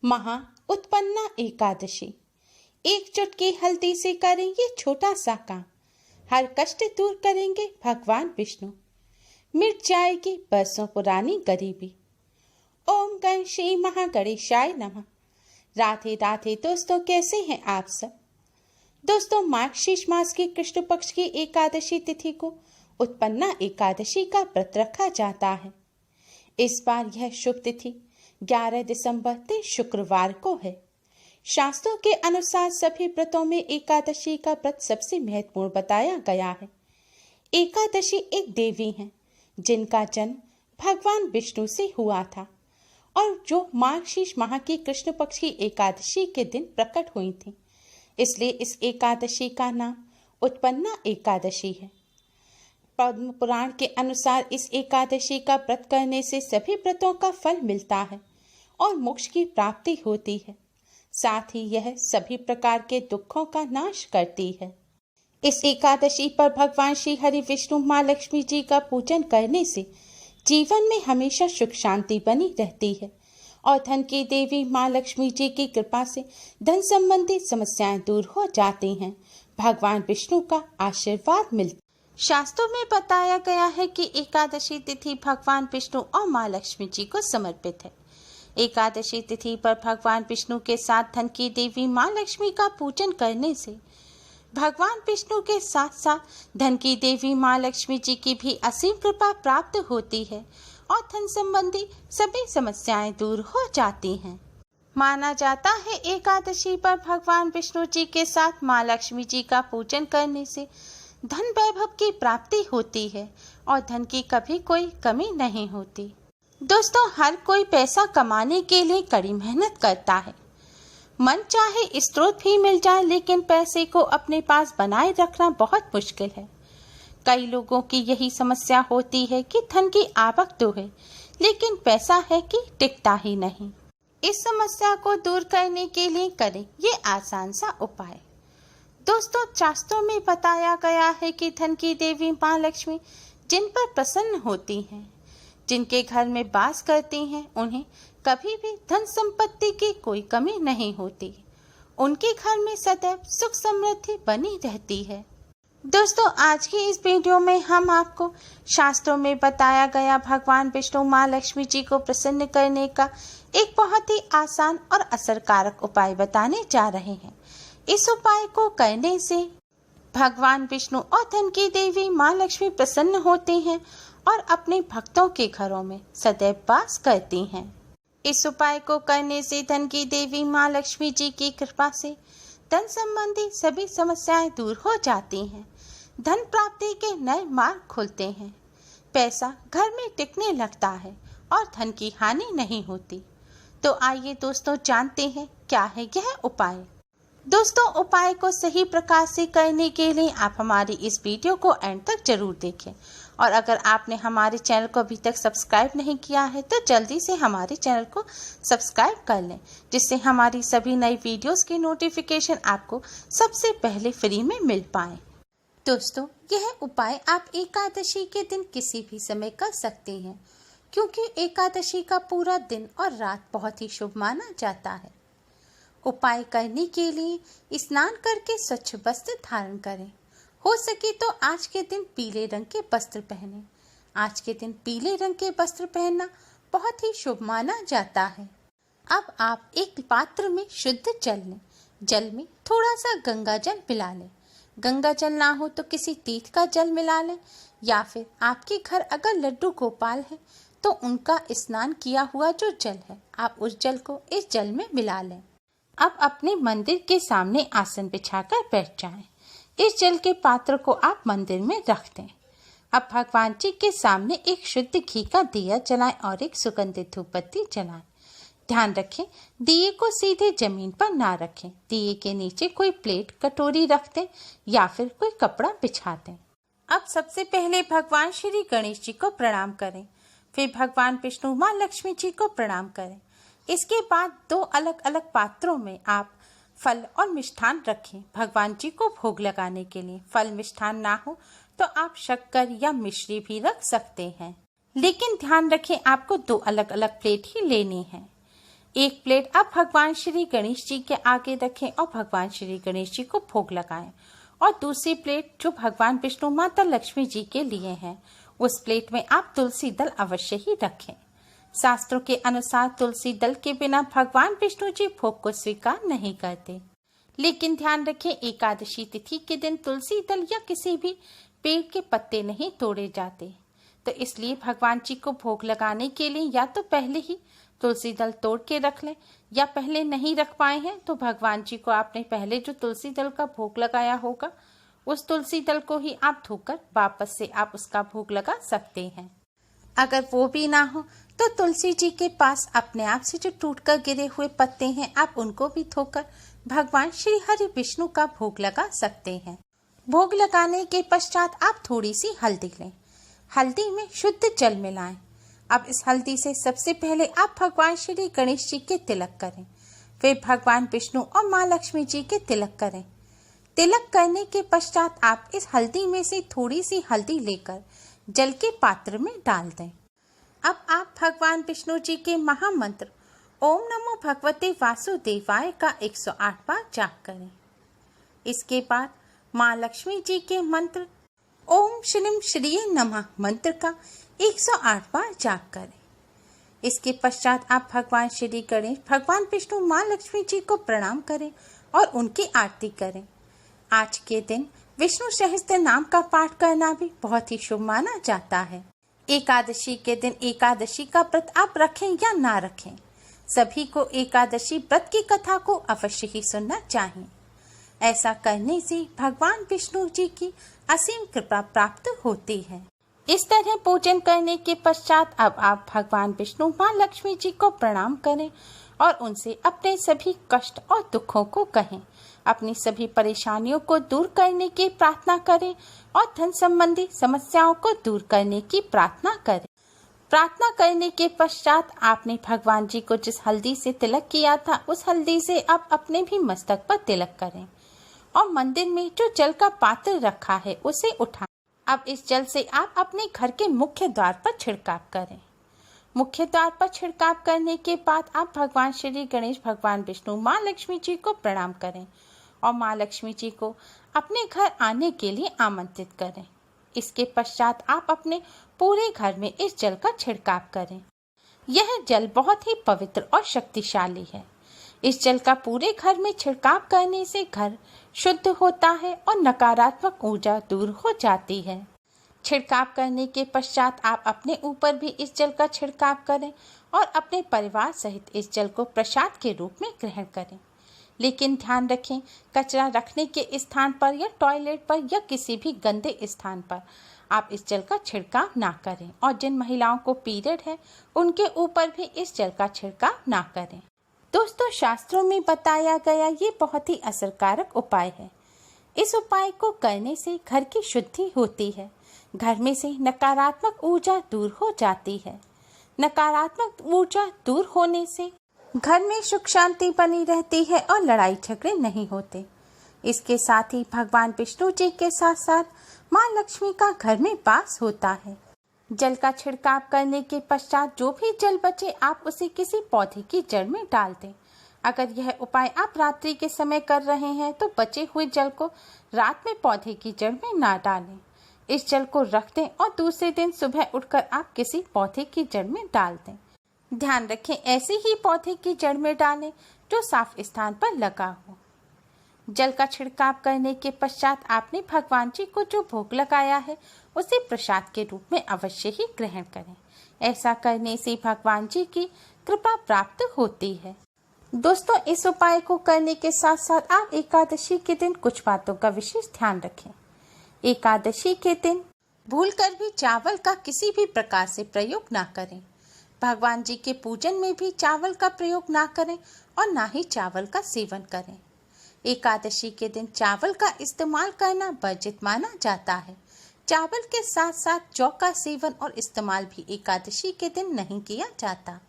महा उत्पन्ना एकादशी। एक चुटकी हल्दी से करेंगे छोटा सा काम, हर कष्ट दूर करेंगे भगवान विष्णु, मिट जाएगी बरसों पुरानी गरीबी। ओम गण श्री महागणेशाय नमः। राधे राधे दोस्तों, कैसे हैं आप सब। दोस्तों, मार्गशीर्ष मास की कृष्ण पक्ष की एकादशी तिथि को उत्पन्ना एकादशी का व्रत रखा जाता है। इस बार यह शुभ तिथि 11 दिसंबर शुक्रवार को है। शास्त्रों के अनुसार सभी व्रतों में एकादशी का व्रत सबसे महत्वपूर्ण बताया गया है। एकादशी एक देवी हैं जिनका जन्म भगवान विष्णु से हुआ था और जो मार्गशीर्ष माह की कृष्ण पक्ष की एकादशी के दिन प्रकट हुई थी, इसलिए इस एकादशी का नाम उत्पन्ना एकादशी है। पद्म पुराण के अनुसार इस एकादशी का व्रत करने से सभी व्रतों का फल मिलता है और मोक्ष की प्राप्ति होती है। साथ ही यह सभी प्रकार के दुखों का नाश करती है। इस एकादशी पर भगवान श्री हरि विष्णु माँ लक्ष्मी जी का पूजन करने से जीवन में हमेशा सुख शांति बनी रहती है और धन की देवी माँ लक्ष्मी जी की कृपा से धन संबंधी समस्याएं दूर हो जाती हैं। भगवान विष्णु का आशीर्वाद मिलता। शास्त्रों में बताया गया है कि एकादशी तिथि भगवान विष्णु और माँ लक्ष्मी जी को समर्पित है। एकादशी तिथि पर भगवान विष्णु के साथ धन की देवी माँ लक्ष्मी का पूजन करने से भगवान विष्णु के साथ साथ धन की देवी माँ लक्ष्मी जी की भी असीम कृपा प्राप्त होती है और धन संबंधी सभी समस्याएं दूर हो जाती हैं। माना जाता है एकादशी पर भगवान विष्णु जी के साथ माँ लक्ष्मी जी का पूजन करने से धन वैभव की प्राप्ति होती है और धन की कभी कोई कमी नहीं होती। दोस्तों, हर कोई पैसा कमाने के लिए कड़ी मेहनत करता है। मन चाहे स्रोत भी मिल जाए, लेकिन पैसे को अपने पास बनाए रखना बहुत मुश्किल है। कई लोगों की यही समस्या होती है कि धन की आवक तो है, लेकिन पैसा है कि टिकता ही नहीं। इस समस्या को दूर करने के लिए करें ये आसान सा उपाय। दोस्तों, शास्त्रों में बताया गया है कि धन की देवी माँ लक्ष्मी जिन पर प्रसन्न होती हैं, जिनके घर में वास करती हैं, उन्हें कभी भी धन संपत्ति की कोई कमी नहीं होती। उनके घर में सदैव सुख समृद्धि बनी रहती है। दोस्तों, आज की इस वीडियो में हम आपको शास्त्रों में बताया गया भगवान विष्णु माँ लक्ष्मी जी को प्रसन्न करने का एक बहुत ही आसान और असरकारक उपाय बताने जा रहे हैं। इस उपाय को करने से भगवान विष्णु और धन की देवी माँ लक्ष्मी प्रसन्न होते हैं और अपने भक्तों के घरों में सदैव वास करती हैं। इस उपाय को करने से धन की देवी माँ लक्ष्मी जी की कृपा से धन संबंधी सभी समस्याएं दूर हो जाती हैं। धन प्राप्ति के नए मार्ग खुलते हैं। पैसा घर में टिकने लगता है और धन की हानि नहीं होती। तो आइए दोस्तों, जानते हैं क्या है यह उपाय। दोस्तों, उपाय को सही प्रकार से करने के लिए आप हमारी इस वीडियो को एंड तक जरूर देखें और अगर आपने हमारे चैनल को अभी तक सब्सक्राइब नहीं किया है तो जल्दी से हमारे चैनल को सब्सक्राइब कर लें, जिससे हमारी सभी नई वीडियोस की नोटिफिकेशन आपको सबसे पहले फ्री में मिल पाए। दोस्तों, यह उपाय आप एकादशी के दिन किसी भी समय कर सकते हैं, क्योंकि एकादशी का पूरा दिन और रात बहुत ही शुभ माना जाता है। उपाय करने के लिए स्नान करके स्वच्छ वस्त्र धारण करें। हो सके तो आज के दिन पीले रंग के वस्त्र पहनें। आज के दिन पीले रंग के वस्त्र पहनना बहुत ही शुभ माना जाता है। अब आप एक पात्र में शुद्ध जल लें। जल में थोड़ा सा गंगा जल मिला लें। गंगा जल ना हो तो किसी तीर्थ का जल मिला लें, या फिर आपके घर अगर लड्डू गोपाल है तो उनका स्नान किया हुआ जो जल है, आप उस जल को इस जल में मिला लें। अब अपने मंदिर के सामने आसन बिछाकर बैठ जाएं। इस जल के पात्र को आप मंदिर में रख दें। अब भगवान जी के सामने एक शुद्ध घी का दिया जलाएं और एक सुगंधित धूपबत्ती जलाएं। ध्यान रखें, दिए को सीधे जमीन पर ना रखें। दिए के नीचे कोई प्लेट कटोरी रख दें या फिर कोई कपड़ा बिछा दें। अब सबसे पहले भगवान श्री गणेश जी को प्रणाम करें, फिर भगवान विष्णु माँ लक्ष्मी जी को प्रणाम करें। इसके बाद 2 अलग अलग पात्रों में आप फल और मिष्ठान रखें भगवान जी को भोग लगाने के लिए। फल मिष्ठान ना हो तो आप शक्कर या मिश्री भी रख सकते हैं, लेकिन ध्यान रखें आपको 2 अलग अलग प्लेट ही लेनी है। एक प्लेट आप भगवान श्री गणेश जी के आगे रखें और भगवान श्री गणेश जी को भोग लगाएं। और दूसरी प्लेट जो भगवान विष्णु माता लक्ष्मी जी के लिए है, उस प्लेट में आप तुलसी दल अवश्य ही रखें। शास्त्रों के अनुसार तुलसी दल के बिना भगवान विष्णु जी भोग को स्वीकार नहीं करते। लेकिन ध्यान रखें, एकादशी तिथि के दिन तुलसी दल या किसी भी पेड़ के पत्ते नहीं तोड़े जाते। तो इसलिए भगवान जी को भोग लगाने के लिए या तो पहले ही तुलसी दल तोड़ के रख लें, या पहले नहीं रख पाए हैं तो भगवान जी को आपने पहले जो तुलसी दल का भोग लगाया होगा, उस तुलसी दल को ही आप धोकर वापस से आप उसका भोग लगा सकते हैं। अगर वो भी ना हो तो तुलसी जी के पास अपने आप से जो टूटकर गिरे हुए पत्ते हैं, आप उनको भी धोकर भगवान श्री हरि विष्णु का भोग लगा सकते हैं। भोग लगाने के पश्चात आप थोड़ी सी हल्दी लें, हल्दी में शुद्ध जल मिलाएं। अब इस हल्दी से सबसे पहले आप भगवान श्री गणेश जी के तिलक करें, फिर भगवान विष्णु और माँ लक्ष्मी जी के तिलक करें। तिलक करने के पश्चात आप इस हल्दी में से थोड़ी सी हल्दी लेकर जल के पात्र में डाल दें। अब आप भगवान विष्णु जी के महामंत्र ओम नमो भगवते वासुदेवाय का 108 बार जाप करें। इसके बाद माँ लक्ष्मी जी के मंत्र ओम श्रीम श्रीये नमः मंत्र का 108 बार जाप करें। इसके पश्चात आप भगवान श्री गणेश, भगवान विष्णु, माँ लक्ष्मी जी को प्रणाम करें और उनकी आरती करें। आज के दिन विष्णु सहस्त्र नाम का पाठ करना भी बहुत ही शुभ माना जाता है। एकादशी के दिन एकादशी का व्रत आप रखें या ना रखें, सभी को एकादशी व्रत की कथा को अवश्य ही सुनना चाहिए। ऐसा करने से भगवान विष्णु जी की असीम कृपा प्राप्त होती है। इस तरह पूजन करने के पश्चात अब आप भगवान विष्णु, माँ लक्ष्मी जी को प्रणाम करें और उनसे अपने सभी कष्ट और दुखों को कहें, अपनी सभी परेशानियों को दूर करने की प्रार्थना करें और धन संबंधी समस्याओं को दूर करने की प्रार्थना करें। प्रार्थना करने के पश्चात आपने भगवान जी को जिस हल्दी से तिलक किया था, उस हल्दी से आप अपने भी मस्तक पर तिलक करें और मंदिर में जो जल का पात्र रखा है उसे उठाएं। अब इस जल से आप अपने घर के मुख्य द्वार पर छिड़काव करें। मुख्य द्वार पर छिड़काव करने के बाद आप भगवान श्री गणेश, भगवान विष्णु, माँ लक्ष्मी जी को प्रणाम करें और माँ लक्ष्मी जी को अपने घर आने के लिए आमंत्रित करें। इसके पश्चात आप अपने पूरे घर में इस जल का छिड़काव करें। यह जल बहुत ही पवित्र और शक्तिशाली है। इस जल का पूरे घर में छिड़काव करने से घर शुद्ध होता है और नकारात्मक ऊर्जा दूर हो जाती है। छिड़काव करने के पश्चात आप अपने ऊपर भी इस जल का छिड़काव करें और अपने परिवार सहित इस जल को प्रसाद के रूप में ग्रहण करें। लेकिन ध्यान रखें, कचरा रखने के स्थान पर या टॉयलेट पर या किसी भी गंदे स्थान पर आप इस जल का छिड़काव ना करें और जिन महिलाओं को पीरियड है उनके ऊपर भी इस जल का छिड़काव ना करें। दोस्तों, शास्त्रों में बताया गया ये बहुत ही असरकारक उपाय है। इस उपाय को करने से घर की शुद्धि होती है, घर में से नकारात्मक ऊर्जा दूर हो जाती है। नकारात्मक ऊर्जा दूर होने से घर में सुख शांति बनी रहती है और लड़ाई झगड़े नहीं होते। इसके साथ ही भगवान विष्णु जी के साथ साथ माँ लक्ष्मी का घर में वास होता है। जल का छिड़काव करने के पश्चात जो भी जल बचे आप उसे किसी पौधे की जड़ में डाल दें। अगर यह उपाय आप रात्रि के समय कर रहे हैं तो बचे हुए जल को रात में पौधे की जड़ में ना डालें। इस जल को रख दें और दूसरे दिन सुबह उठकर आप किसी पौधे की जड़ में डाल दें। ध्यान रखें, ऐसे ही पौधे की जड़ में डालें जो साफ स्थान पर लगा हो। जल का छिड़काव करने के पश्चात आपने भगवान जी को जो भोग लगाया है उसे प्रसाद के रूप में अवश्य ही ग्रहण करें। ऐसा करने से भगवान जी की कृपा प्राप्त होती है। दोस्तों, इस उपाय को करने के साथ साथ आप एकादशी के दिन कुछ बातों का विशेष ध्यान रखें। एकादशी के दिन भूलकर भी चावल का किसी भी प्रकार से प्रयोग ना करें। भगवान जी के पूजन में भी चावल का प्रयोग ना करें और ना ही चावल का सेवन करें। एकादशी के दिन चावल का इस्तेमाल करना वर्जित माना जाता है। चावल के साथ साथ जौ का सेवन और इस्तेमाल भी एकादशी के दिन नहीं किया जाता।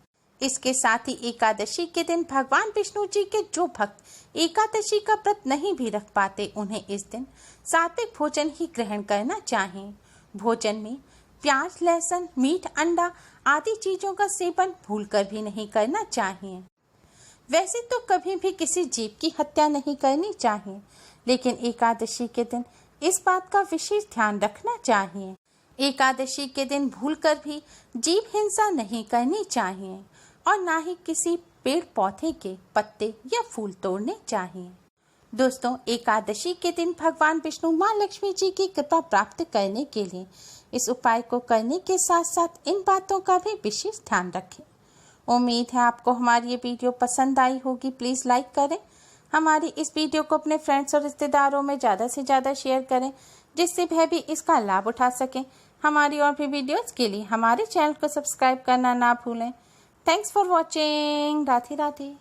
इसके साथ ही एकादशी के दिन भगवान विष्णु जी के जो भक्त एकादशी का व्रत नहीं भी रख पाते, उन्हें इस दिन सात्विक भोजन ही ग्रहण करना चाहिए। भोजन में प्याज, लहसुन, मीट, अंडा आदि चीजों का सेवन भूलकर भी नहीं करना चाहिए। वैसे तो कभी भी किसी जीव की हत्या नहीं करनी चाहिए, लेकिन एकादशी के दिन इस बात का विशेष ध्यान रखना चाहिए। एकादशी के दिन भूलकर भी जीव हिंसा नहीं करनी चाहिए और ना ही किसी पेड़ पौधे के पत्ते या फूल तोड़ने चाहिए। दोस्तों, एकादशी के दिन भगवान विष्णु माँ लक्ष्मी जी की कृपा प्राप्त करने के लिए इस उपाय को करने के साथ साथ इन बातों का भी विशेष ध्यान रखें। उम्मीद है आपको हमारी ये वीडियो पसंद आई होगी। प्लीज़ लाइक करें, हमारी इस वीडियो को अपने फ्रेंड्स और रिश्तेदारों में ज़्यादा से ज़्यादा शेयर करें, जिससे वह भी इसका लाभ उठा सकें। हमारी और भी वीडियोज़ के लिए हमारे चैनल को सब्सक्राइब करना ना भूलें। Thanks for watching. Radhe Radhe.